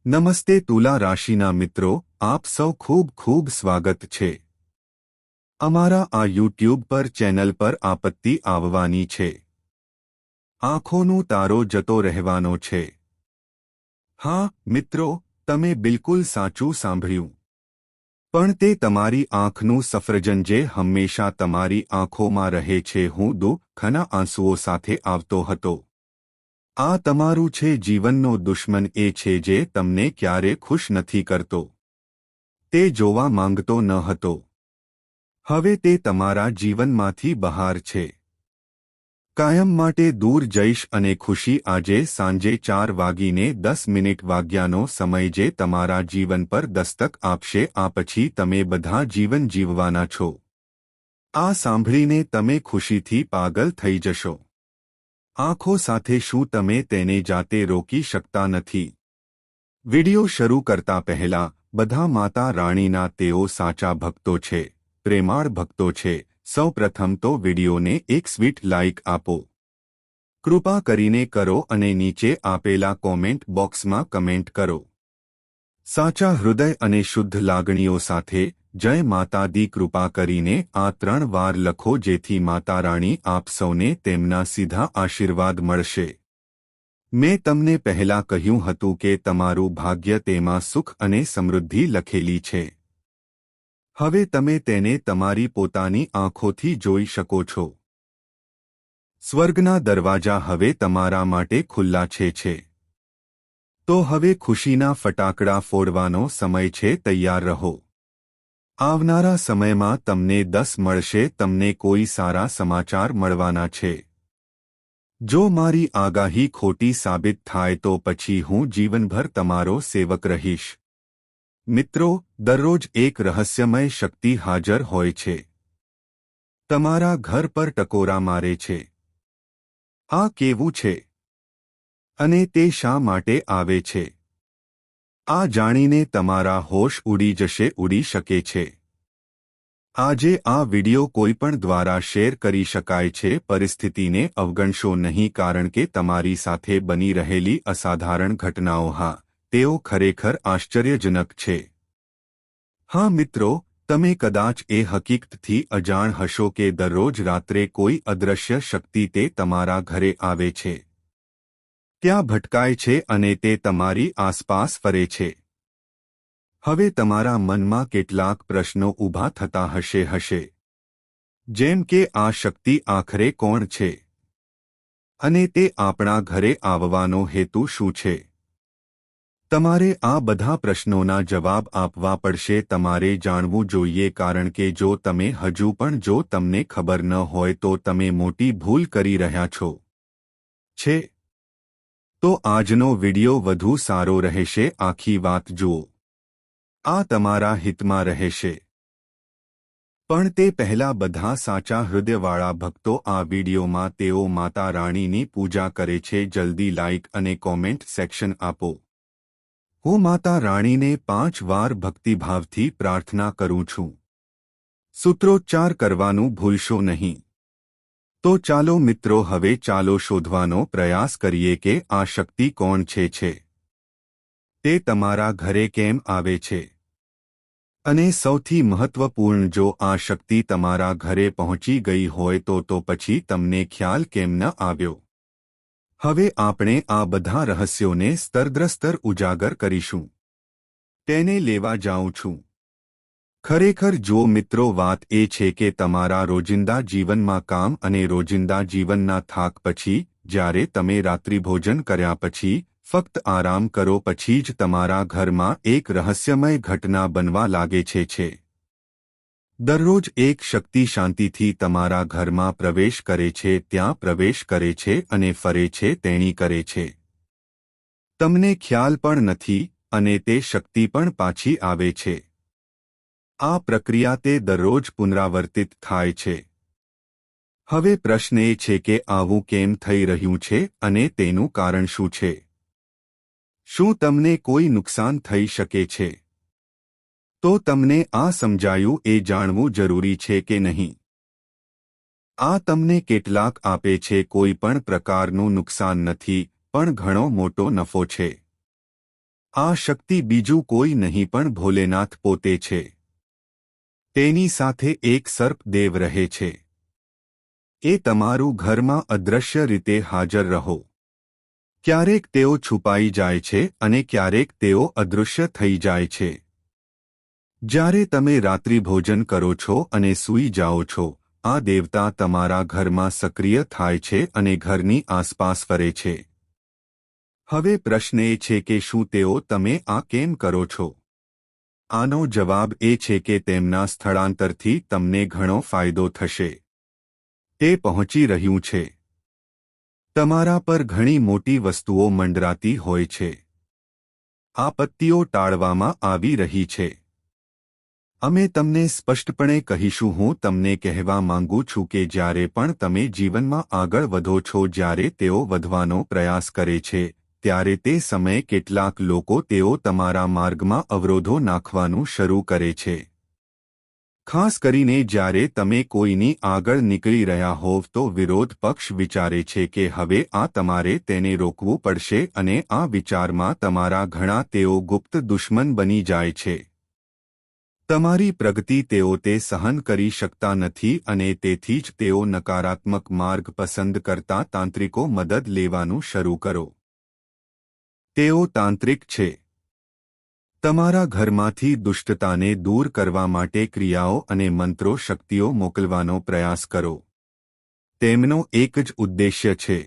નમસ્તે તુલા રાશિના મિત્રો, આપ સૌ ખૂબ ખૂબ સ્વાગત છે અમારા આ યુટ્યુબ પર ચેનલ પર આપત્તિ આવવાની છે. આંખોનું તારો જતો રહેવાનો છે. હા મિત્રો, તમે બિલકુલ સાચું સાંભળ્યું. પણ તે તમારી આંખનું સફરજન જે હંમેશા તમારી આંખોમાં રહે છે. હું દુઃખના આંસુઓ સાથે આવતો હતો. આ તમારું છે જીવનનો દુશ્મન એ છે જે તમને ક્યારે ખુશ નથી કરતો. તે જોવા માંગતો ન હતો. હવે તે તમારા જીવનમાંથી બહાર છે. કાયમ માટે દૂર જઈશ અને ખુશી આજે સાંજે 4:10 વાગ્યાનો સમય જે તમારા જીવન પર દસ્તક આપશે. આ પછી તમે બધા જીવન જીવવાના છો. આ સાંભળીને તમે ખુશીથી પાગલ થઈ જશો. આંખો સાથે શું તમે તેને જાતે રોકી શકતા નથી? વિડિયો શરૂ કરતા પહેલા બધા માતા રાણીના તેઓ સાચા ભક્તો છે, પ્રેમાળ ભક્તો છે. સૌપ્રથમ તો વિડિયોને એક સ્વીટ લાઇક આપો. કૃપા કરીને કરો અને નીચે આપેલા કોમેન્ટ બોક્સમાં કમેન્ટ કરો. સાચા હૃદય અને શુદ્ધ લાગણીઓ સાથે જય માતા દી. કૃપા કરીને આ 3 વાર લખો જેથી માતા રાણી આપ સૌને તેમના સીધા આશીર્વાદ મળશે. મેં તમને પહેલા કહ્યું હતું કે તમારું ભાગ્ય તેમાં સુખ અને સમૃદ્ધિ લખેલી છે. હવે તમે તેને તમારી પોતાની આંખોથી જોઈ શકો છો. સ્વર્ગના દરવાજા હવે તમારા માટે ખુલ્લા છે. તો હવે ખુશીના ફટાકડા ફોડવાનો સમય છે. તૈયાર રહો. આવનારા સમયમાં તમને 10 મળશે. તમને કોઈ સારા સમાચાર મળવાના છે. જો મારી આગાહી ખોટી સાબિત થાય તો પછી હું જીવનભર તમારો સેવક રહીશ. મિત્રો, દરરોજ એક રહસ્યમય શક્તિ હાજર હોય છે. તમારા ઘર પર ટકોરા મારે છે. આ કેવું છે? અને તે શા માટે આવે છે? આ જાણીને તમારા હોશ ઉડી જશે, ઉડી શકે છે. આજે આ વિડિયો કોઈપણ દ્વારા શેર કરી શકાય છે. પરિસ્થિતિને અવગણશો નહીં કારણ કે તમારી સાથે બની રહેલી અસાધારણ ઘટનાઓ તેઓ ખરેખર આશ્ચર્યજનક છે. હા મિત્રો, તમે કદાચ એ હકીકતથી અજાણ હશો કે દરરોજ રાત્રે કોઈ અદૃશ્ય શક્તિ તે તમારા ઘરે આવે છે. ત્યાં ભટકાય છે અને તે તમારી આસપાસ ફરે છે. હવે તમારા મનમાં કેટલાક પ્રશ્નો ઊભા થતા હશે. જેમ કે આ શક્તિ આખરે કોણ છે? અને તે આપણા ઘરે આવવાનો હેતુ શું છે? તમારે આ બધા પ્રશ્નોના જવાબ આપવા પડશે. તમારે જાણવું જોઈએ કારણ કે જો તમે હજુ પણ જો તમને ખબર ન હોય તો તમે મોટી ભૂલ કરી રહ્યા છો. તો આજનો વિડિયો વધુ સારો રહેશે. આખી વાત જુઓ. આ તમારા હિતમાં રહેશે. પણ તે પહેલા બધા સાચા હૃદયવાળા ભક્તો આ વિડિયોમાં તેઓ માતા રાણીની પૂજા કરે છે. જલ્દી લાઇક અને કોમેન્ટ સેક્શન આપો. હું માતા રાણીને 5 વાર ભક્તિભાવથી પ્રાર્થના કરું છું. સૂત્રોચ્ચાર કરવાનું ભૂલશો નહીં. તો ચાલો મિત્રો, હવે ચાલો શોધવાનો પ્રયાસ કરીએ કે આ શક્તિ કોણ છે. તે તમારા ઘરે કેમ આવે છે? અને સૌથી મહત્વપૂર્ણ, જો આ શક્તિ તમારા ઘરે પહોંચી ગઈ હોય તો પછી તમને ખ્યાલ કેમ ન આવ્યો? હવે આપણે આ બધા રહસ્યોને સ્તર ઉજાગર કરીશું. તેને લેવા જાઉં છું. ખરેખર જો મિત્રો, વાત એ છે કે તમારા રોજિંદા જીવનમાં કામ અને રોજિંદા જીવનના થાક પછી, જ્યારે તમે રાત્રિભોજન કર્યા પછી ફક્ત આરામ કરો પછી જ તમારા ઘરમાં એક રહસ્યમય ઘટના બનવા લાગે છે. દરરોજ એક શક્તિ શાંતિથી તમારા ઘરમાં પ્રવેશ કરે છે. ત્યાં પ્રવેશ કરે છે અને ફરે છે, તેણી કરે છે. તમને ખ્યાલ પણ નથી અને તે શક્તિ પણ પાછી આવે છે. આ પ્રક્રિયા તે દરરોજ પુનરાવર્તિત થાય છે. હવે પ્રશ્ન એ છે કે આવું કેમ થઈ રહ્યું છે અને તેનું કારણ શું છે? શું તમને કોઈ નુકસાન થઈ શકે છે? તો તમને આ સમજાયું એ જાણવું જરૂરી છે કે નહીં? આ તમને કેટલાક આપે છે. કોઈ પણ પ્રકારનું નુકસાન નથી, પણ ઘણો મોટો નફો છે. આ શક્તિ બીજું કોઈ નહીં પણ ભોલેનાથ પોતે છે. તેની સાથે એક સર્પદેવ રહે છે. એ તમારું ઘરમાં અદૃશ્ય રીતે હાજર રહો. ક્યારેક તેઓ છુપાઈ જાય છે અને ક્યારેક તેઓ અદૃશ્ય થઈ જાય છે. જ્યારે તમે રાત્રિભોજન કરો છો અને સૂઈ જાઓ છો, આ દેવતા તમારા ઘરમાં સક્રિય થાય છે અને ઘરની આસપાસ ફરે છે. હવે પ્રશ્ન એ છે કે શું તમે આ કેમ કરો છો? આનો જવાબ એ છે કે તેમના સ્થળાંતરથી તમને ઘણો ફાયદો થશે. તે પહોંચી રહ્યું છે. તમારા પર ઘણી મોટી વસ્તુઓ મંડરાતી હોય છે. આપત્તિઓ ટાળવામાં આવી રહી છે. અમે તમને સ્પષ્ટપણે કહીશું. હું તમને કહેવા માંગુ છું કે જ્યારે પણ તમે જીવનમાં આગળ વધો છો, જ્યારે તેઓ વધવાનો પ્રયાસ કરે છે, ત્યારે તે સમયે કેટલાક લોકો તેઓ તમારા માર્ગમાં અવરોધો નાખવાનું શરૂ કરે છે. ખાસ કરીને જ્યારે તમે કોઈની આગળ નીકળી રહ્યા હોવ તો વિરોધ પક્ષ વિચારે છે કે હવે આ તમારે તેને રોકવું પડશે અને આ વિચારમાં તમારા ઘણા તેઓ ગુપ્ત દુશ્મન બની જાય છે. તમારી પ્રગતિ તેઓ તે સહન કરી શકતા નથી અને તેથી જ તેઓ નકારાત્મક માર્ગ પસંદ કરતા તાંત્રિકો મદદ લેવાનું શરૂ કરો. તેઓ તાંત્રિક છે. તમારા ઘરમાંથી દુષ્ટતાને દૂર કરવા માટે ક્રિયાઓ અને મંત્રો શક્તિઓ મોકલવાનો પ્રયાસ કરો. તેમનો એક જ ઉદ્દેશ્ય છે: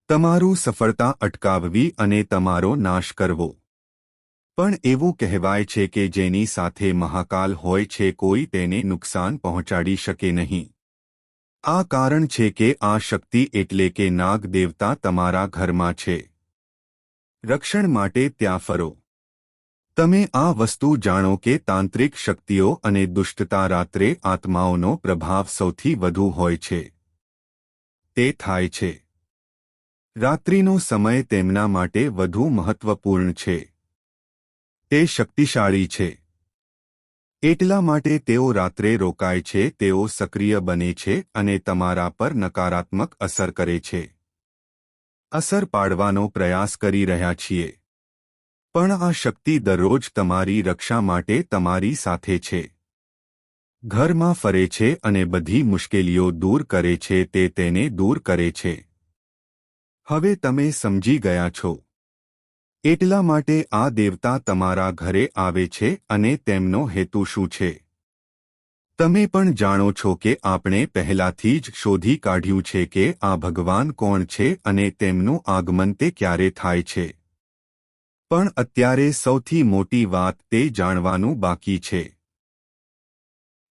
તમારું સફળતા અટકાવવી અને તમારો નાશ કરવો. પણ એવું કહેવાય છે કે જેની સાથે મહાકાલ હોય છે કોઈ તેને નુકસાન પહોંચાડી શકે નહીં. આ કારણ છે કે આ શક્તિ એટલે કે નાગ દેવતા તમારા ઘરમાં છે. રક્ષણ માટે ત્યાં ફરો. તમે આ વસ્તુ જાણો કે તાંત્રિક શક્તિઓ અને દુષ્ટતા રાત્રે આત્માઓનો પ્રભાવ સૌથી વધુ હોય છે. તે થાય છે. રાત્રિનો સમય તેમના માટે વધુ મહત્વપૂર્ણ છે. તે શક્તિશાળી છે. એટલા માટે તેઓ રાત્રે રોકાય છે, તેઓ સક્રિય બને છે અને તમારા પર નકારાત્મક અસર કરે છે. અસર પાડવાનો પ્રયાસ કરી રહ્યા છીએ. પણ આ શક્તિ દરરોજ તમારી રક્ષા માટે તમારી સાથે છે. ઘરમાં ફરે છે અને બધી મુશ્કેલીઓ દૂર કરે છે. તે તેને દૂર કરે છે. હવે તમે સમજી ગયા છો. એટલા માટે આ દેવતા તમારા ઘરે આવે છે અને તેમનો હેતુ શું છે? તમે પણ જાણો છો કે આપણે પહેલાથી જ શોધી કાઢ્યું છે કે આ ભગવાન કોણ છે અને તેમનું આગમન તે ક્યારે થાય છે. પણ અત્યારે સૌથી મોટી વાત તે જાણવાનું બાકી છે.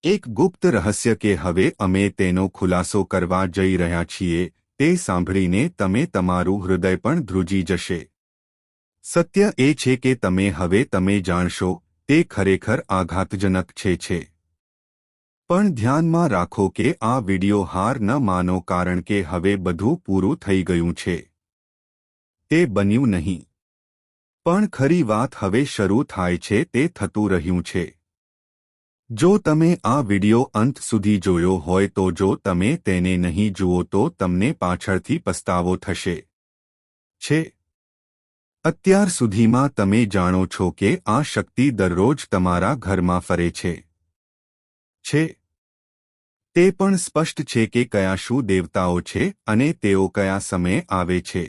એક ગુપ્ત રહસ્ય કે હવે અમે તેનો ખુલાસો કરવા જઈ રહ્યા છીએ. તે સાંભળીને તમારું હૃદય પણ ધ્રુજી જશે. સત્ય એ છે કે તમે જાણશો તે ખરેખર આઘાતજનક છે. પણ ધ્યાનમાં રાખો કે આ વિડિયો હાર ન માનો કારણ કે હવે બધું પૂરું થઈ ગયું છે. તે બન્યું નહીં. પણ ખરી વાત હવે શરૂ થાય છે. તે થતું રહ્યું છે. જો તમે આ વિડિયો અંત સુધી જોયો હોય તો જો તમે તેને નહીં જુઓ તો તમને પાછળથી પસ્તાવો થશે. અત્યાર સુધીમાં તમે જાણો છો કે આ શક્તિ દરરોજ તમારા ઘરમાં ફરે છે. તે પણ સ્પષ્ટ છે કે કયા શું દેવતાઓ છે અને તેઓ કયા સમયે આવે છે.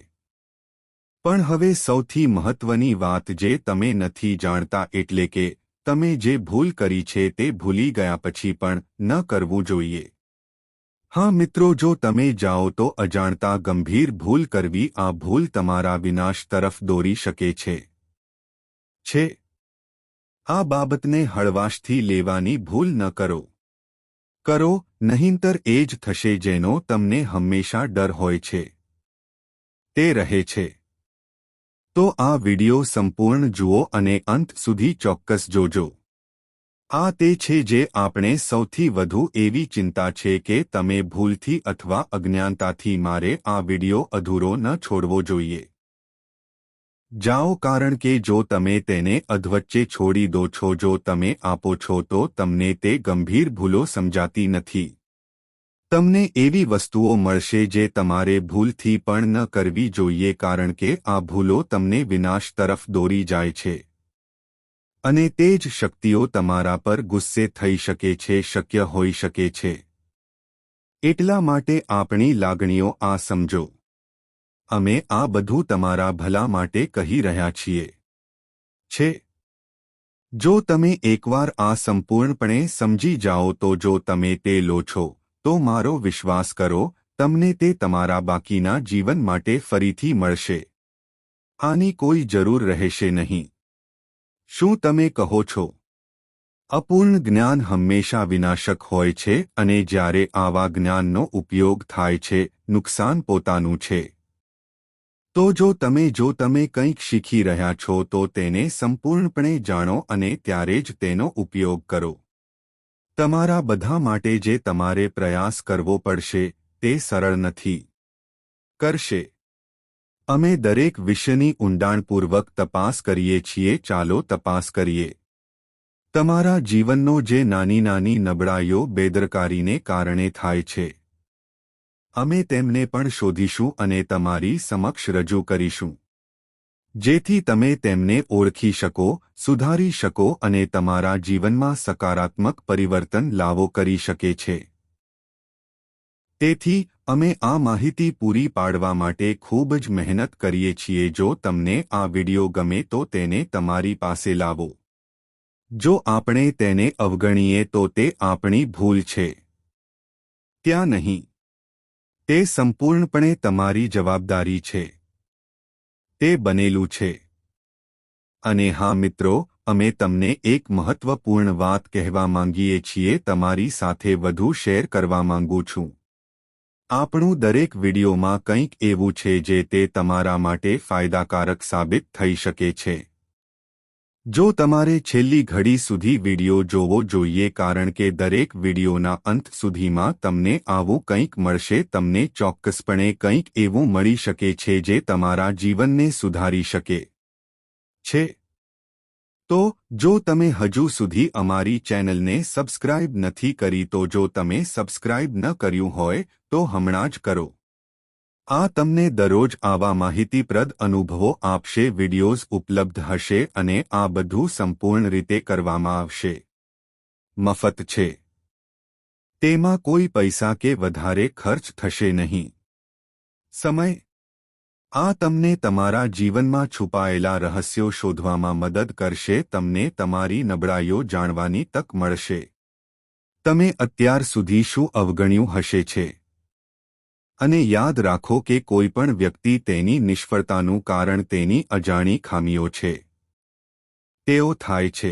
પણ હવે સૌથી મહત્વની વાત જે તમે નથી જાણતા એટલે કે તમે જે ભૂલ કરી છે તે ભૂલી ગયા પછી પણ ન કરવું જોઈએ. હા મિત્રો, જો તમે જાઓ તો અજાણતા ગંભીર ભૂલ કરવી. આ ભૂલ તમારા વિનાશ તરફ દોરી શકે છે. આ બાબતને હળવાશથી લેવાની ભૂલ ન કરો. નહીંતર એ જ થશે જેનો તમને હંમેશા ડર હોય છે. તે રહે છે. તો આ વિડિયો સંપૂર્ણ જુઓ અને અંત સુધી ચોક્કસ જોજો. આ તે છે જે આપણે સૌથી વધુ એવી ચિંતા છે કે તમે ભૂલથી અથવા અજ્ઞાનતાથી મારે આ વિડિયો અધૂરો ન છોડવો જોઈએ. જાઓ, કારણ કે જો તમે તેને અધવચ્ચે છોડી દો છો, જો તમે આપો છો તો તમને તે ગંભીર ભૂલો સમજાતી નથી. તમને એવી વસ્તુઓ મળશે જે તમારે ભૂલથી પણ ન કરવી જોઈએ કારણ કે આ ભૂલો તમને વિનાશ તરફ દોરી જાય છે અને તે જ શક્તિઓ તમારા પર ગુસ્સે થઈ શકે છે, શક્ય હોઈ શકે છે. એટલા માટે આપણી લાગણીઓ આ સમજો. અમે આ બધું તમારા ભલા માટે કહી રહ્યા છીએ. છે. જો તમે એકવાર આ સંપૂર્ણપણે સમજી જાઓ તો જો તમે તે લો છો તો મારો વિશ્વાસ કરો, તમને તે તમારા બાકીના જીવન માટે ફરીથી મળશે. આની કોઈ જરૂર રહેશે નહીં. શું તમે કહો છો? અપૂર્ણ જ્ઞાન હંમેશા વિનાશક હોય છે અને જ્યારે આવા જ્ઞાનનો ઉપયોગ થાય છે, નુકસાન પોતાનું છે. તો જો તમે કંઈક શીખી રહ્યા છો તો તેને સંપૂર્ણપણે જાણો અને ત્યારે જ તેનો ઉપયોગ કરો. તમારા બધા માટે જે તમારે પ્રયાસ કરવો પડશે તે સરળ નથી. કરશે. અમે દરેક વિષયની ઊંડાણપૂર્વક તપાસ કરીએ છીએ. ચાલો તપાસ કરીએ. તમારા જીવનનો જે નાની નબળાઈઓ બેદરકારીને કારણે થાય છે, અમે તેમને પણ શોધીશું અને તમારી સમક્ષ રજૂ કરીશું, જેથી તમે તેમને ઓળખી શકો, સુધારી શકો અને તમારા જીવનમાં સકારાત્મક પરિવર્તન લાવો કરી શકે છે. તેથી અમે આ માહિતી પૂરી પાડવા માટે ખૂબ જ મહેનત કરીએ છીએ. જો તમને આ વિડિયો ગમે તો તેને તમારી પાસે લાવો. જો આપણે તેને અવગણીએ તો તે આપણી ભૂલ છે. ત્યાં નહીં. તે સંપૂર્ણપણે તમારી જવાબદારી છે. તે બનેલું છે. અને હા મિત્રો, અમે તમને એક મહત્વપૂર્ણ વાત કહેવા માંગીએ છીએ, તમારી સાથે વધુ શેર કરવા માંગુ છું. આપણું દરેક વિડીયોમાં કંઈક એવું છે જે તે તમારા માટે ફાયદાકારક સાબિત થઈ શકે છે. જો તમારે છેલ્લી ઘડી સુધી વિડિયો જોવો જોઈએ કારણ કે દરેક વિડિયોના અંત સુધીમાં તમને આવું કંઈક મળશે. તમને ચોક્કસપણે કંઈક એવું મળી શકે છે જે તમારા જીવનને સુધારી શકે છે. તો જો તમે હજુ સુધી અમારી ચેનલને સબસ્ક્રાઇબ નથી કરી તો જો તમે સબસ્ક્રાઇબ ન કર્યું હોય તો હમણાં જ કરો. આ તમને દરરોજ આવા માહિતીપ્રદ અનુભવો આપશે. વિડિયોઝ ઉપલબ્ધ હશે અને આ બધું સંપૂર્ણ રીતે કરવામાં આવશે. મફત છે. તેમાં કોઈ પૈસા કે વધારે ખર્ચ થશે નહીં. સમય. આ તમને તમારા જીવનમાં છુપાયેલા રહસ્યો શોધવામાં મદદ કરશે. તમને તમારી નબળાઈઓ જાણવાની તક મળશે. તમે અત્યાર સુધી શું અવગણ્યું હશે છે. અને યાદ રાખો કે કોઈ પણ વ્યક્તિ તેની નિષ્ફળતાનું કારણ તેની અજાણી ખામીઓ છે. તેઓ થાય છે.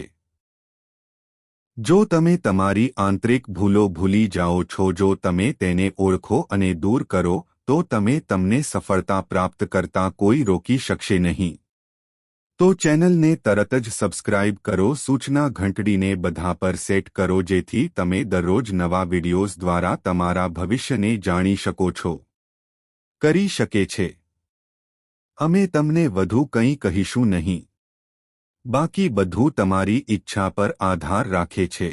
જો તમે તમારી આંતરિક ભૂલો ભૂલી જાઓ છો, જો તમે તેને ઓળખો અને દૂર કરો, તો તમને સફળતા પ્રાપ્ત કરતા કોઈ રોકી શકશે નહીં. તો ચેનલને તરત જ સબસ્ક્રાઇબ કરો, સૂચના ઘંટડીને બધા પર સેટ કરો જેથી તમે દરરોજ નવા વિડિયોઝ દ્વારા તમારા ભવિષ્યને જાણી શકો છો. કરી શકે છે. અમે તમને વધુ કંઈ કહીશું નહીં. બાકી બધું તમારી ઈચ્છા પર આધાર રાખે છે.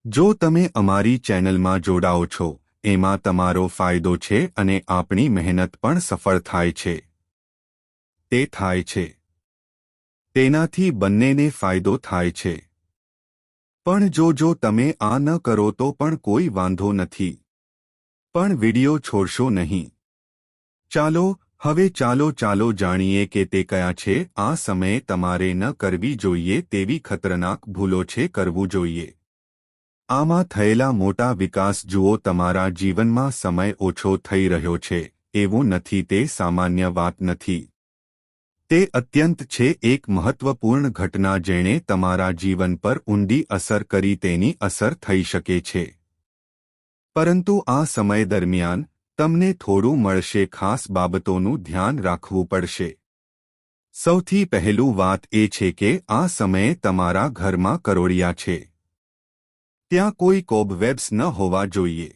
જો તમે અમારી ચેનલમાં જોડાઓ છો, એમાં તમારો ફાયદો છે અને આપણી મહેનત પણ સફળ થાય છે. તે થાય છે. તેનાથી બંનેને ફાયદો થાય છે. પણ જો તમે આ ન કરો તો પણ કોઈ વાંધો નથી. પણ વિડિયો છોડશો નહીં. ચાલો જાણીએ કે તે કયા છે. આ સમયે તમારે ન કરવી જોઈએ તેવી ખતરનાક ભૂલો છે. કરવું જોઈએ. આમાં થયેલા મોટા વિકાસ જુઓ. તમારા જીવનમાં સમય ઓછો થઈ રહ્યો છે એવું નથી. તે સામાન્ય વાત નથી. તે અત્યંત છે. એક મહત્વપૂર્ણ ઘટના જેણે તમારા જીવન પર ઊંડી અસર કરી. તેની અસર થઈ શકે છે. પરંતુ આ સમય દરમિયાન તમને થોડું મળશે. ખાસ બાબતોનું ધ્યાન રાખવું પડશે. સૌથી પહેલું વાત એ છે કે આ સમયે તમારા ઘરમાં કરોળિયા છે. ત્યાં કોઈ કોબવેબ્સ ન હોવા જોઈએ.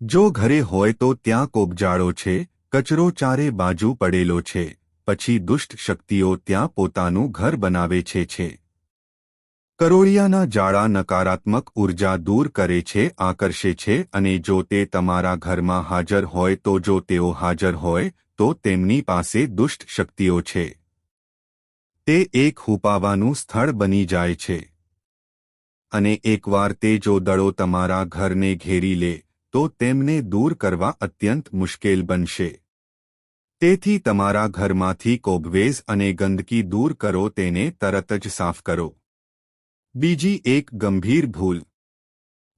જો ઘરે હોય તો ત્યાં કોબજાળો છે, કચરો ચારે બાજુ પડેલો છે, પછી દુષ્ટ શક્તિઓ ત્યાં પોતાનું ઘર બનાવે છે. કરોળિયાના જાળા નકારાત્મક ઉર્જા દૂર કરે છે, આકર્ષે છે, અને જો તે તમારા ઘરમાં હાજર હોય તો જો તેઓ હાજર હોય તો તેમની પાસે દુષ્ટ શક્તિઓ છે. તે એક હુપાવાનું સ્થળ બની જાય છે. અને એકવાર તે જો દળો તમારા ઘરને ઘેરી લે તો તેમને દૂર કરવા અત્યંત મુશ્કેલ બનશે. તેથી તમારા ઘરમાંથી કોબવેઝ અને ગંદકી દૂર કરો, તેને તરત જ સાફ કરો. બીજી એક ગંભીર ભૂલ.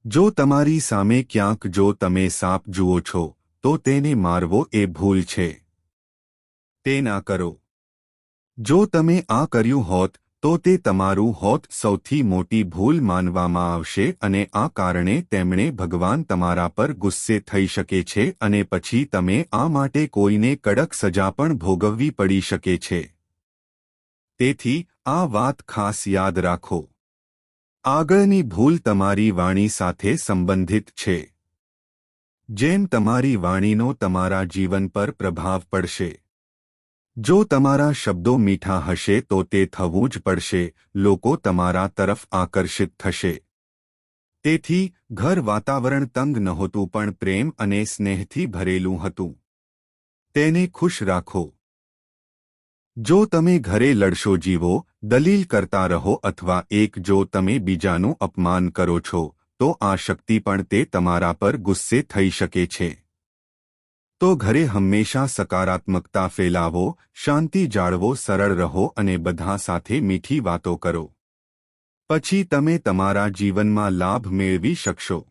જો તમારી સામે ક્યાંક જો તમે સાપ જુઓ છો તો તેને મારવો એ ભૂલ છે. તે ના કરો. જો તમે આ કર્યું હોત તો તે તમારું હોત સૌથી મોટી ભૂલ માનવામાં આવશે અને આ કારણે તેમણે ભગવાન તમારા પર ગુસ્સે થઈ શકે છે અને પછી તમે આ માટે કોઈને કડક સજા પણ ભોગવવી પડી શકે છે. તેથી આ વાત ખાસ યાદ રાખો. આગળની ભૂલ તમારી વાણી સાથે સંબંધિત છે. જેમ તમારી વાણીનો તમારા જીવન પર પ્રભાવ પડશે. જો તમારા શબ્દો મીઠા હશે તો તે થવું જ પડશે. લોકો તમારા તરફ આકર્ષિત થશે. તેથી ઘર વાતાવરણ તંગ નહોતું પણ પ્રેમ અને સ્નેહથી ભરેલું હતું. તેને ખુશ રાખો. જો તમે ઘરે લડશો, જીવો, દલીલ કરતા રહો અથવા જો તમે બીજાનું અપમાન કરો છો તો આ શક્તિ પણ તે તમારા પર ગુસ્સે થઈ શકે છે. તો ઘરે હંમેશા સકારાત્મકતા ફેલાવો, શાંતિ જાળવો, સરળ રહો અને બધા સાથે મીઠી વાતો કરો. પછી તમે તમારા જીવનમાં લાભ મેળવી શકશો.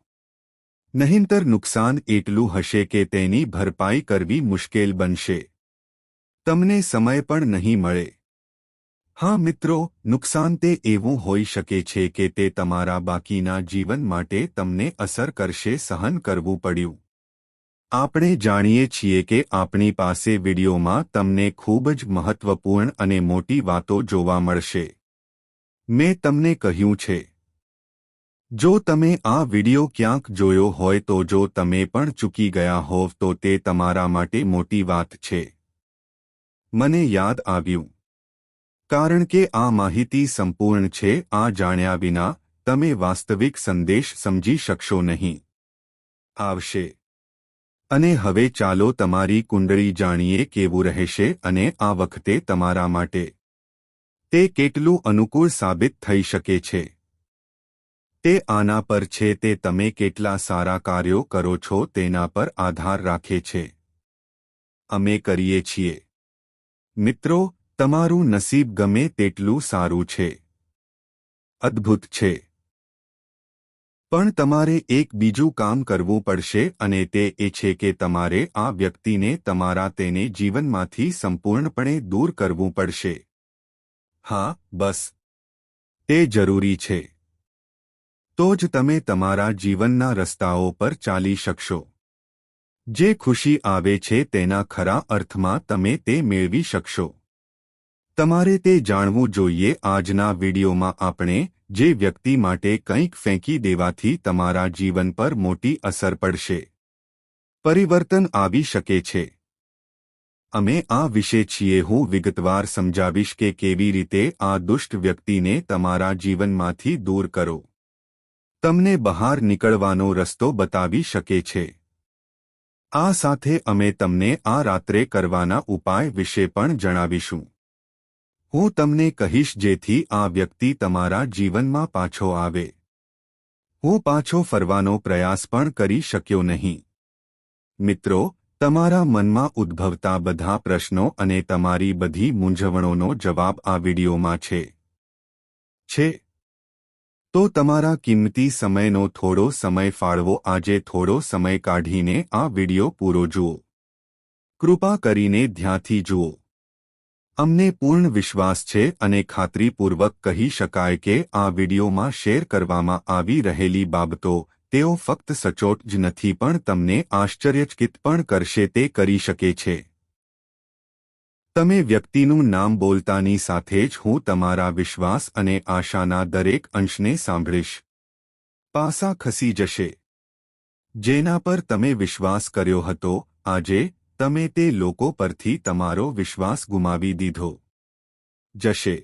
નહીંતર નુકસાન એટલું હશે કે તેની ભરપાઈ કરવી મુશ્કેલ બનશે. તમને સમય પણ નહીં મળે. હા મિત્રો, નુકસાન તે એવું હોઈ શકે છે કે તે તમારા બાકીના જીવન માટે તમને અસર કરશે, સહન કરવું પડ્યું. આપણે જાણીએ છીએ કે આપણી પાસે વિડીયોમાં તમને ખૂબ જ મહત્વપૂર્ણ અને મોટી વાતો જોવા મળશે. મેં તમને કહ્યું છે. જો તમે આ વિડીયો ક્યાંક જોયો હોય તો જો તમે પણ ચૂકી ગયા હોવ તો તે તમારા માટે મોટી વાત છે. મને યાદ આવ્યું. કારણ કે આ માહિતી સંપૂર્ણ છે. આ જાણ્યા વિના તમે વાસ્તવિક સંદેશ સમજી શકશો નહીં. આવશે. અને હવે ચાલો તમારી કુંડળી જાણીએ કેવું રહેશે અને આ વખતે તમારા માટે તે કેટલું અનુકૂળ સાબિત થઈ શકે છે. તે આના પર છે. તે તમે કેટલા સારા કાર્યો કરો છો તેના પર આધાર રાખે છે. અમે કરીએ છીએ. મિત્રો, તમારું નસીબ ગમે તેટલું સારું છે. અદ્ભુત છે. પણ તમારે એક બીજું કામ કરવું પડશે અને તે એ છે કે તમારે આ વ્યક્તિને તમારા તેને જીવનમાંથી સંપૂર્ણપણે દૂર કરવું પડશે. હા, બસ. તે જરૂરી છે. તો જ તમે તમારા જીવનના રસ્તાઓ પર ચાલી શકશો. જે ખુશી આવે છે તેના ખરા અર્થમાં તમે તે મેળવી શકશો. તમારે તે જાણવું જોઈએ. આજના વિડીયોમાં આપણે જે વ્યક્તિ માટે કંઈક ફેંકી દેવાથી તમારા જીવન પર મોટી અસર પડશે, પરિવર્તન આવી શકે છે. અમે આ વિશે છીએ. હું વિગતવાર સમજાવીશ કે કેવી રીતે આ દુષ્ટ વ્યક્તિને તમારા જીવનમાંથી દૂર કરો. તમને બહાર નીકળવાનો રસ્તો બતાવી શકે છે. આ સાથે અમે તમને આ રાત્રે કરવાના ઉપાય વિશે પણ જણાવીશું. હું તમને કહીશ જેથી આ વ્યક્તિ તમારા જીવનમાં પાછો આવે. હું પાછો ફરવાનો પ્રયાસ પણ કરી શક્યો નહીં. મિત્રો, તમારા મનમાં ઉદ્ભવતા બધા પ્રશ્નો અને તમારી બધી મૂંઝવણોનો જવાબ આ વિડીયોમાં છે. તો તમારા કિંમતી સમયનો થોડો સમય ફાળવો. આજે થોડો સમય કાઢીને આ વિડીયો પૂરો જુઓ. કૃપા કરીને ધ્યાનથી જુઓ. અમને પૂર્ણ વિશ્વાસ છે અને ખાતરીપૂર્વક કહી શકાય કે આ વિડીયોમાં શેર કરવામાં આવી રહેલી બાબતો તેઓ ફક્ત સચોટ જ નથી પણ તમને આશ્ચર્યચકિત પણ કરશે. તે કરી શકે છે. તમે વ્યક્તિનું નામ બોલતાની સાથે જ હું તમારા વિશ્વાસ અને આશાના દરેક અંશને સાંભળીશ. પાસા ખસી જશે. જેના પર તમે વિશ્વાસ કર્યો હતો, આજે તમે તે લોકો પરથી તમારો વિશ્વાસ ગુમાવી દીધો. જશે.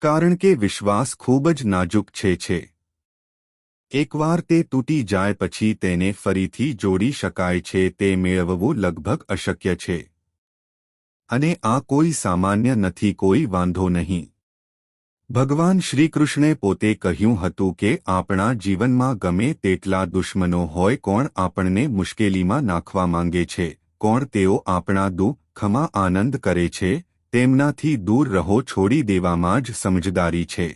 કારણ કે વિશ્વાસ ખૂબ જ નાજુક છે. એકવાર તે તૂટી જાય પછી તેને ફરીથી જોડી શકાય છે તે મેળવવું લગભગ અશક્ય છે. અને આ કોઈ સામાન્ય નથી, કોઈ વાંધો નહીં. ભગવાન શ્રીકૃષ્ણે પોતે કહ્યું હતું કે આપણા જીવનમાં ગમે તેટલા દુશ્મનો હોય, કોણ આપણને મુશ્કેલીમાં નાખવા માંગે છે, કોણ તેઓ આપણા દુઃખમાં આનંદ કરે છે, તેમનાથી દૂર રહો. છોડી દેવામાં જ સમજદારી છે.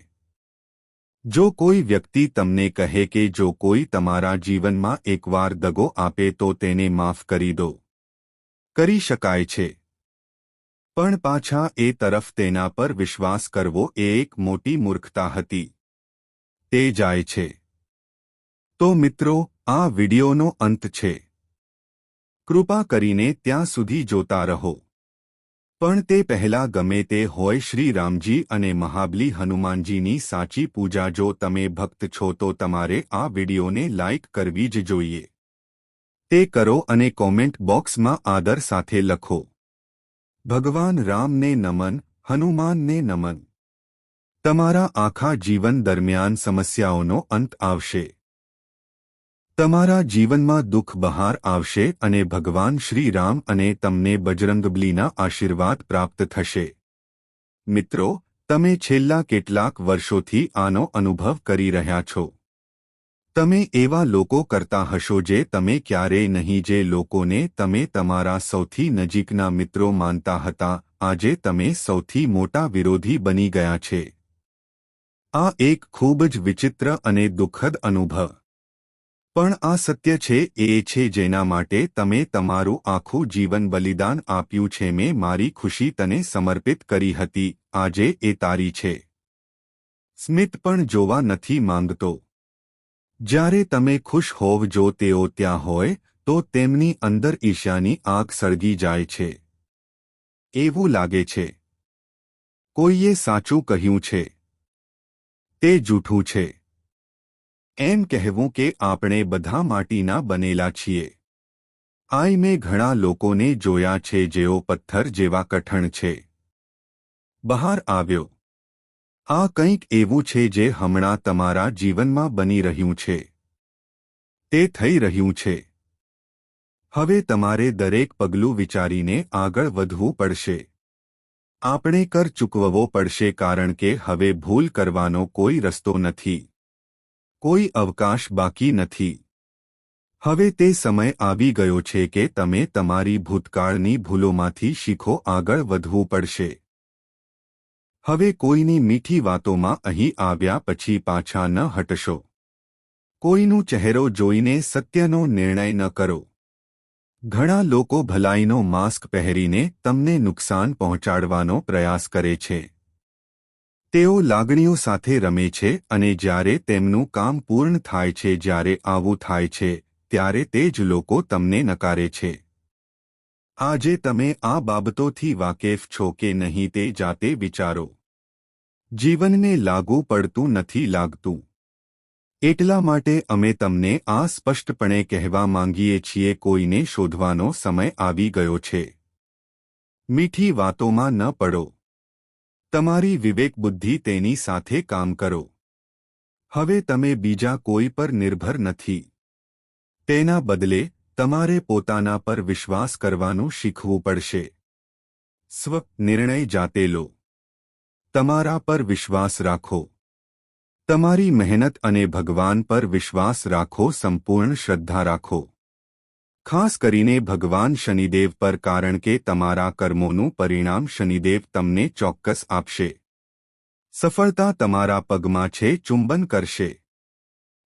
જો કોઈ વ્યક્તિ તમને કહે કે જો કોઈ તમારા જીવનમાં એકવાર દગો આપે તો તેને માફ કરી દો, કરી શકાય છે. પણ પાછા એ તરફ તેના પર વિશ્વાસ કરવો એ એક મોટી મૂર્ખતા હતી. તે જાય છે. તો મિત્રો, આ વિડિયોનો અંત છે. કૃપા કરીને ત્યાં સુધી જોતા રહો. પણ તે પહેલા ગમે તે હોય, શ્રી રામજી અને મહાબલી હનુમાનજીની સાચી પૂજા. જો તમે ભક્ત છો તો તમારે આ વિડિયોને લાઇક કરવી જ જોઈએ. તે કરો અને કોમેન્ટ બોક્સમાં આદર સાથે લખો, ભગવાન રામને નમન, હનુમાનને નમન. તમારા આખા જીવન દરમિયાન સમસ્યાઓનો અંત આવશે. તમારા જીવનમાં દુઃખ બહાર આવશે અને ભગવાન શ્રી રામ અને તમને બજરંગબલીના આશીર્વાદ પ્રાપ્ત થશે. મિત્રો, તમે છેલ્લા કેટલાક વર્ષોથી આનો અનુભવ કરી રહ્યા છો. તમે એવા લોકો કરતા હશો જે તમે ક્યારેય નહીં, જે લોકોને તમે તમારા સૌથી નજીકના મિત્રો માનતા હતા, આજે તમે સૌથી મોટા વિરોધી બની ગયા છે. આ એક ખૂબ જ વિચિત્ર અને દુઃખદ અનુભવ. પણ આ સત્ય છે, એ છે જેના માટે તમે તમારું આખું જીવન બલિદાન આપ્યું છે. મેં મારી ખુશી તને સમર્પિત કરી હતી, આજે એ તારી છે. સ્મિત પણ જોવા નથી માંગતો. જ્યારે તમે ખુશ હોવ, જો તેઓ ત્યાં હોય તો તેમની અંદર ઈર્ષ્યાની આગ સળગી જાય છે. એવું લાગે છે કોઈએ સાચું કહ્યું છે, તે જૂઠું છે. એમ કહેવું કે આપણે બધા માટીના બનેલા છીએ. મેં ઘણા લોકોને જોયા છે જેઓ પથ્થર જેવા કઠણ છે. બહાર આવ્યો. આ કંઈક એવું છે જે હમણાં તમારા જીવનમાં બની રહ્યું છે. તે થઈ રહ્યું છે. હવે તમારે દરેક પગલું વિચારીને આગળ વધવું પડશે. આપણે કર ચૂકવવો પડશે કારણ કે હવે ભૂલ કરવાનો કોઈ રસ્તો નથી. કોઈ અવકાશ બાકી નથી. હવે તે સમય આવી ગયો છે કે તમે તમારી ભૂતકાળની ભૂલોમાંથી શીખો. આગળ વધવું પડશે. હવે કોઈની મીઠી વાતોમાં અહીં આવ્યા પછી પાછા ન હટશો. કોઈનું ચહેરો જોઈને સત્યનો નિર્ણય ન કરો. ઘણા લોકો ભલાઈનો માસ્ક પહેરીને તમને નુકસાન પહોંચાડવાનો પ્રયાસ કરે છે. તેઓ લાગણીઓ સાથે રમે છે અને જ્યારે તેમનું કામ પૂર્ણ થાય છે, જ્યારે આવું થાય છે, ત્યારે તે જ લોકો તમને નકારે છે. આજે તમે આ બાબતોથી વાકેફ છો કે નહીં તે જાતે વિચારો. જીવનને લાગુ પડતું નથી લાગતું. એટલા માટે અમે તમને આ સ્પષ્ટપણે કહેવા માંગીએ છીએ, કોઈને શોધવાનો સમય આવી ગયો છે. મીઠી વાતોમાં ન પડો. તમારી વિવેક બુદ્ધિ તેની સાથે કામ કરો. હવે તમે બીજા કોઈ પર નિર્ભર નથી. તેના બદલે તમારે પોતાના પર વિશ્વાસ કરવાનું શીખવું પડશે. સ્વ નિર્ણય જાતે લો. તમારા પર વિશ્વાસ રાખો. તમારી મહેનત અને ભગવાન પર વિશ્વાસ રાખો. સંપૂર્ણ શ્રદ્ધા રાખો. ખાસ કરીને ભગવાન શનિદેવ પર, કારણ કે તમારા કર્મોનું પરિણામ શનિદેવ તમને ચોક્કસ આપશે. સફળતા તમારા પગમાં છે, ચુંબન કરશે.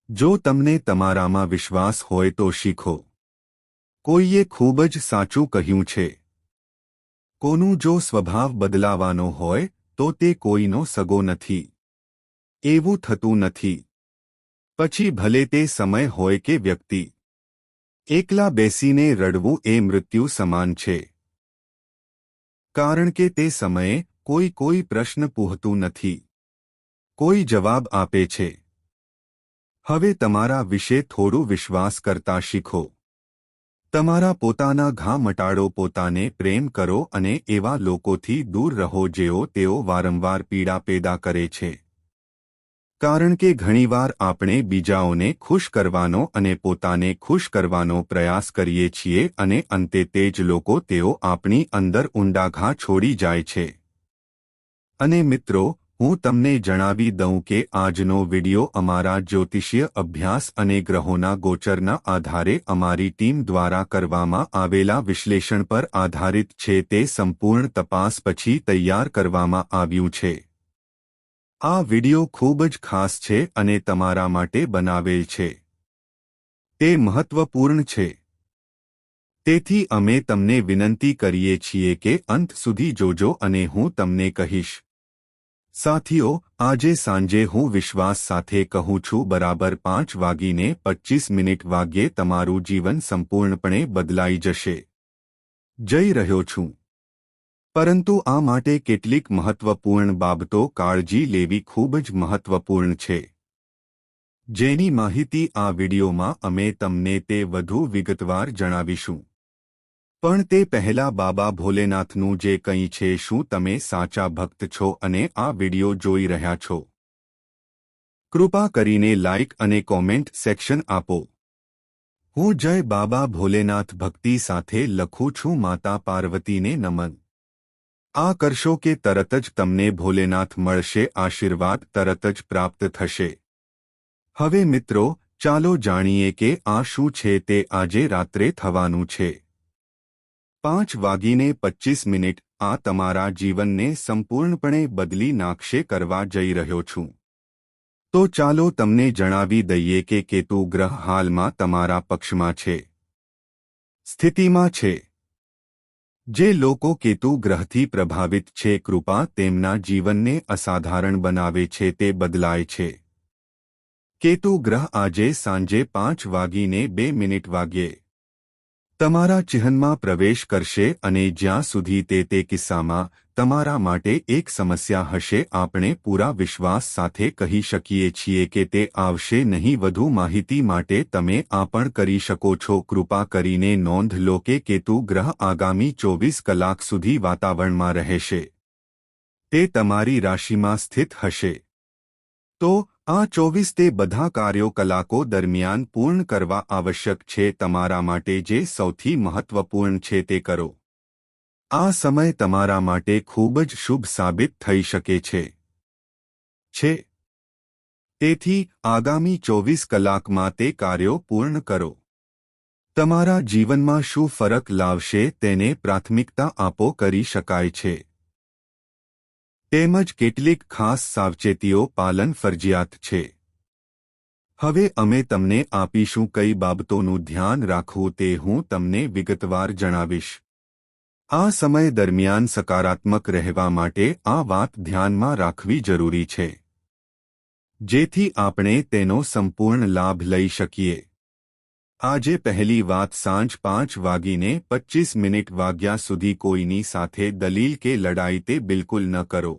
જો તમને તમારામાં વિશ્વાસ હોય તો શીખો. કોઈએ ખૂબ જ સાચું કહ્યું છે, કોનું જો સ્વભાવ બદલાવાનો હોય તો તે કોઈનો સગો નથી. એવું થતું નથી. પછી ભલે તે સમય હોય કે વ્યક્તિ. એકલા બેસીને રડવું એ મૃત્યુ સમાન છે. કારણ કે તે સમયે કોઈ પ્રશ્ન પૂછતું નથી. કોઈ જવાબ આપે છે. હવે તમારા વિશે થોડું વિશ્વાસ કરતા શીખો. તમારા પોતાના ઘા મટાડો, પોતાને પ્રેમ કરો અને એવા લોકોથી દૂર રહો તેઓ વારંવાર પીડા પેદા કરે છે. કારણ કે ઘણીવાર આપણે બીજાઓને ખુશ કરવાનો અને પોતાને ખુશ કરવાનો પ્રયાસ કરીએ છીએ અને અંતે તે જ લોકો તેઓ આપણી અંદર ઊંડા ઘા છોડી જાય છે. અને મિત્રો, હું તમને જણાવી દઉં કે આજનો વિડિયો અમારા જ્યોતિષીય અભ્યાસ અને ગ્રહોના ગોચરના આધારે અમારી ટીમ દ્વારા કરવામાં આવેલા વિશ્લેષણ પર આધારિત છે. તે સંપૂર્ણ તપાસ પછી તૈયાર કરવામાં આવ્યું છે. આ વિડિયો ખૂબ જ ખાસ છે અને તમારા માટે બનાવેલ છે. તે મહત્વપૂર્ણ છે. તેથી અમે તમને વિનંતી કરીએ છીએ કે અંત સુધી જોજો અને હું તમને કહીશ. સાથીઓ, આજે સાંજે હું વિશ્વાસ સાથે કહું છું, બરાબર 5:25 વાગ્યે તમારું જીવન સંપૂર્ણપણે બદલાઈ જશે. જઈ રહ્યો છું. પરંતુ આ માટે કેટલીક મહત્વપૂર્ણ બાબતો કાળજી લેવી ખૂબ જ મહત્વપૂર્ણ છે, જેની માહિતી આ વિડિયોમાં અમે તમને તે વધુ વિગતવાર જણાવીશું. પણ તે પહેલા બાબા ભોલેનાથનું જે કંઈ છે, શું તમે સાચા ભક્ત છો અને આ વિડિયો જોઈ રહ્યા છો? કૃપા કરીને લાઇક અને કોમેન્ટ સેક્શન આપો. હું જય બાબા ભોલેનાથ ભક્તિ સાથે લખું છું. માતા પાર્વતીને નમન. આ કરશો કે તરત જ તમને ભોલેનાથ મળશે, આશીર્વાદ તરત જ પ્રાપ્ત થશે. હવે મિત્રો, ચાલો જાણીએ કે આ શું છે. તે આજે રાત્રે થવાનું છે. 5:25 આ તમારા જીવનને સંપૂર્ણપણે બદલી નાખશે. કરવા જઈ રહ્યો છું. તો ચાલો તમને જણાવી દઈએ કે કેતુ ગ્રહ હાલમાં તમારા પક્ષમાં છે, સ્થિતિમાં છે. જે લોકો કેતુ ગ્રહથી પ્રભાવિત છે, કૃપા તેમના જીવનને અસાધારણ બનાવે છે, તે બદલાય છે. કેતુ ગ્રહ આજે સાંજે 5:02 વાગ્યે તમારા ચિહ્નમાં પ્રવેશ કરશે અને જ્યાં સુધી તે કિસ્સામાં તમારા માટે એક સમસ્યા હશે. આપણે પૂરા વિશ્વાસ સાથે કહી શકીએ છીએ કે તે આવશે નહીં. વધુ માહિતી માટે તમે આ પણ કરી શકો છો. કૃપા કરીને નોંધ લો કે કેતુ ગ્રહ આગામી 24 કલાક સુધી વાતાવરણમાં રહેશે. તે તમારી રાશિમાં સ્થિત હશે. તો આ 24 તે બધા કાર્યો કલાકો દરમિયાન પૂર્ણ કરવા આવશ્યક છે. તમારા માટે જે સૌથી મહત્વપૂર્ણ છે તે કરો. આ સમય તમારા માટે ખૂબ જ શુભ સાબિત થઈ શકે છે. તેથી આગામી 24 કલાકમાં તે કાર્યો પૂર્ણ કરો. તમારા જીવનમાં શું ફરક લાવશે તેને પ્રાથમિકતા આપો. કરી શકાય છે. તેમજ કેટલીક ખાસ સાવચેતીઓ પાલન ફરજિયાત છે. હવે અમે તમને આપીશું કઈ બાબતોનું ધ્યાન રાખવું તે હું તમને વિગતવાર જણાવીશ. આ સમય દરમિયાન સકારાત્મક રહેવા માટે આ વાત ધ્યાનમાં રાખવી જરૂરી છે, જેથી આપણે તેનો સંપૂર્ણ લાભ લઈ શકીએ. આજે પહેલી વાત, સાંજ 5:25 વાગ્યા સુધી કોઈની સાથે દલીલ કે લડાઈ તે બિલકુલ ન કરો.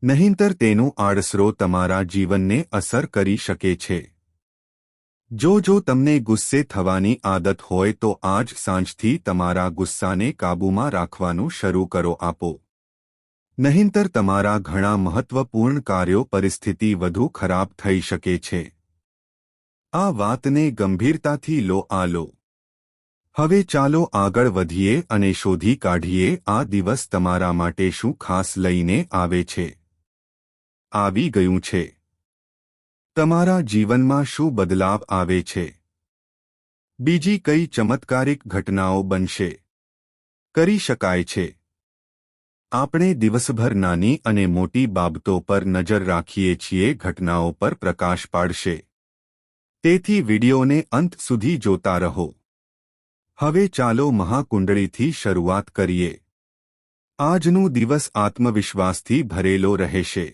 નહીંતર તેનું આડઅસરો તમારા જીવનને અસર કરી શકે છે. જો તમને ગુસ્સે થવાની આદત હોય તો આજ સાંજથી તમારા ગુસ્સાને કાબૂમાં રાખવાનું શરૂ કરો આપો. નહીંતર તમારા ઘણા મહત્વપૂર્ણ કાર્યો પરિસ્થિતિ વધુ ખરાબ થઈ શકે છે. આ વાતને ગંભીરતાથી લો. હવે ચાલો આગળ વધીએ અને શોધી કાઢીએ આ દિવસ તમારા માટે શું ખાસ લઈને આવે છે. આવી ગયું છે. તમારા જીવનમાં શું બદલાવ આવે છે? બીજી કઈ ચમત્કારિક ઘટનાઓ બનશે? કરી શકાય છે. આપણે દિવસભર નાની અને મોટી બાબતો પર નજર રાખીએ છીએ. ઘટનાઓ પર પ્રકાશ પાડશે. તેથી વિડિયોને અંત સુધી જોતા રહો. હવે ચાલો મહાકુંડળીથી શરૂઆત કરીએ. આજનું દિવસ આત્મવિશ્વાસથી ભરેલો રહેશે.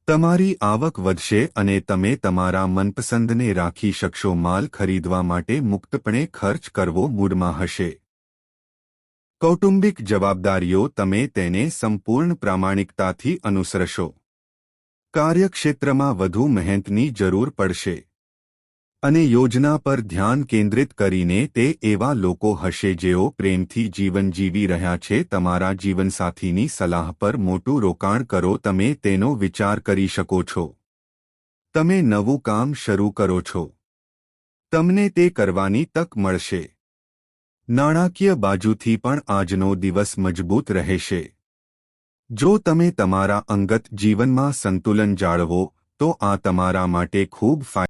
તમારી આવક વધશે અને તમે તમારા મનપસંદને રાખી શકશો. માલ ખરીદવા માટે મુક્તપણે ખર્ચ કરવો મૂડમાં હશે. કૌટુંબિક જવાબદારીઓ તમે તેને સંપૂર્ણ પ્રામાણિકતાથી અનુસરશો. કાર્યક્ષેત્રમાં વધુ મહેનતની જરૂર પડશે. અને યોજના પર ધ્યાન કેન્દ્રિત કરીને તે એવા લોકો હશે જેઓ પ્રેમથી જીવન જીવી રહ્યા છે. તમારા જીવનસાથીની સલાહ પર મોટું રોકાણ કરો. તમે તેનો વિચાર કરી શકો છો. તમે નવું કામ શરૂ કરો છો. તમને તે કરવાની તક મળશે. નાણાકીય બાજુથી પણ આજનો દિવસ મજબૂત રહેશે. જો તમે તમારા અંગત જીવનમાં સંતુલન જાળવો તો આ તમારા માટે ખૂબ ફાયદાકારક